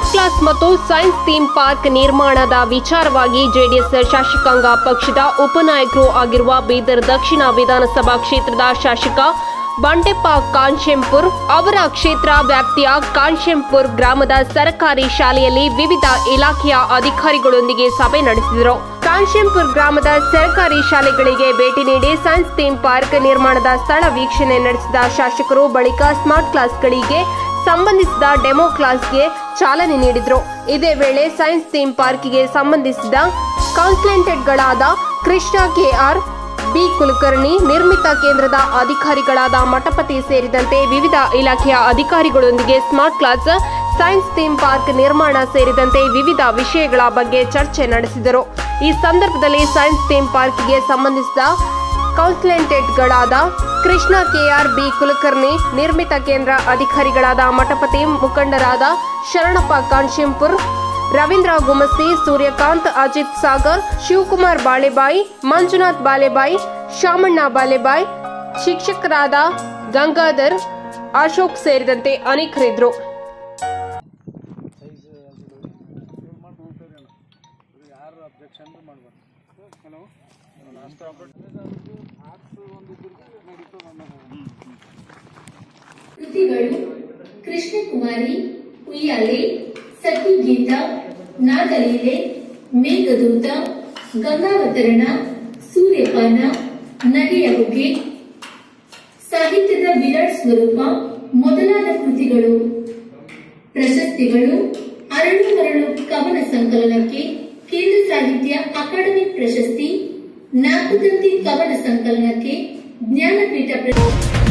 Smart class ಮತ್ತು science theme park ನಿರ್ಮಾಣದ ವಿಚಾರವಾಗಿ ಜೆಡಿಎಸ್ ಶಾಸಕಾಂಗ ಪಕ್ಷದ ಉಪನಾಯಕರು ಆಗಿರುವ ಬೀದರ್ ದಕ್ಷಿಣ ವಿಧಾನಸಭಾ ಕ್ಷೇತ್ರದ ಶಾಸಕ ಬಂಡೆಪ್ಪ ಕಾಶೆಂಪುರ್ ಅವರ ಕ್ಷೇತ್ರ ವ್ಯಾಪ್ತಿಯ ಕಾಶೆಂಪುರ್ ಗ್ರಾಮದ ಸರ್ಕಾರಿ ಶಾಲೆಯಲ್ಲಿ ವಿವಿಧ ಇಲಾಖೆಯ ಅಧಿಕಾರಿಗಳೊಂದಿಗೆ ಸಭೆ ನಡೆಸಿದರು. ಕಾಶೆಂಪುರ್ ಗ್ರಾಮದ ಸರ್ಕಾರಿ ಶಾಲೆಗಳಿಗೆ ಭೇಟಿ ನೀಡಿ ಸೈನ್ಸ್ ಥೀಮ್ ಪಾರ್ಕ್ ನಿರ್ಮಾಣದ ಸ್ಥಳ ವೀಕ್ಷಣೆ ನಡೆಸಿದ ಶಾಸಕರು ಬಳಿಕ ಸ್ಮಾರ್ಟ್ ಕ್ಲಾಸ್ಗಳಿಗೆ ಸಂಬಂಧಿಸಿದ ಡೆಮೋ ಕ್ಲಾಸ್ಗೆ ಚಾಲನೆ ನೀಡಿದರು. ಇದೇ ವೇಳೆ ಸೈನ್ಸ್ ಥೀಮ್ ಪಾರ್ಕ್ಗೆ ಸಂಬಂಧಿಸಿದ ಕನ್ಸಲ್ಟೆಂಟ್ಗಳಾದ ಕೃಷ್ಣ ಕೆಆರ್ ಬಿ ಕುಲಕರ್ಣಿ, ನಿರ್ಮಿತ ಕೇಂದ್ರದ ಅಧಿಕಾರಿಗಳಾದ ಮಠಪತಿ ಸೇರಿದಂತೆ ವಿವಿಧ ಇಲಾಖೆಯ ಅಧಿಕಾರಿಗಳೊಂದಿಗೆ smart class, science theme park ನಿರ್ಮಾಣ ಸೇರಿದಂತೆ ವಿವಿಧ ವಿಷಯಗಳ ಬಗ್ಗೆ ಚರ್ಚೆ ನಡೆಸಿದರು. ಈ ಸಂದರ್ಭದಲ್ಲಿ ಸೈನ್ಸ್ ಥೀಮ್ ಪಾರ್ಕ್ಗೆ ಸಂಬಂಧಿಸಿದ ಕನ್ಸಲ್ಟೆಂಟ್ಗಳಾದ ಕೃಷ್ಣ ಕೆಆರ್ ಬಿ ಕುಲಕರ್ಣಿ, ನಿರ್ಮಿತ ಕೇಂದ್ರ ಅಧಿಕಾರಿಗಳಾದ ಮಠಪತಿ, ಮುಖಂಡರಾದ ಶರಣಪ್ಪ ಕಾಶೆಂಪುರ್, ರವೀಂದ್ರ ಗುಮಸ್ತಿ, ಸೂರ್ಯಕಾಂತ್, ಅಜಿತ್ ಸಾಗರ್, ಶಿವಕುಮಾರ್ ಬಾಳೆಬಾಯಿ, ಮಂಜುನಾಥ್ ಬಾಳೆಬಾಯಿ, ಶಾಮಣ್ಣ ಬಾಳೆಬಾಯಿ, ಶಿಕ್ಷಕರಾದ ಗಂಗಾಧರ್, ಅಶೋಕ್ ಸೇರಿದಂತೆ ಅನೇಕರಿದ್ದರು. ಕೃತಿಗಳು: ಕೃಷ್ಣಕುಮಾರಿ, ಉಯ್ಯಾಲೆ, ಸಖಿಗೀತ, ನಾಗಲೀಲೆ, ಮೇಘದೂತ, ಗಂಗಾವತರಣ, ಸೂರ್ಯಪಾನ, ನಗೆಯ ಹೊಗೆ, ಸಾಹಿತ್ಯದ ವಿರಾಟ್ ಸ್ವರೂಪ ಮೊದಲಾದ ಕೃತಿಗಳು. ಪ್ರಶಸ್ತಿಗಳು: ಅರಳು ಮರಳು ಕವನ ಸಂಕಲನಕ್ಕೆ ಕೇಂದ್ರ ಸಾಹಿತ್ಯ ಅಕಾಡೆಮಿ ಪ್ರಶಸ್ತಿ, ನಾಲ್ಕು ತಂತಿ ಕವನ ಸಂಕಲನಕ್ಕೆ ಜ್ಞಾನಪೀಠ ಪ್ರಶಸ್ತಿ.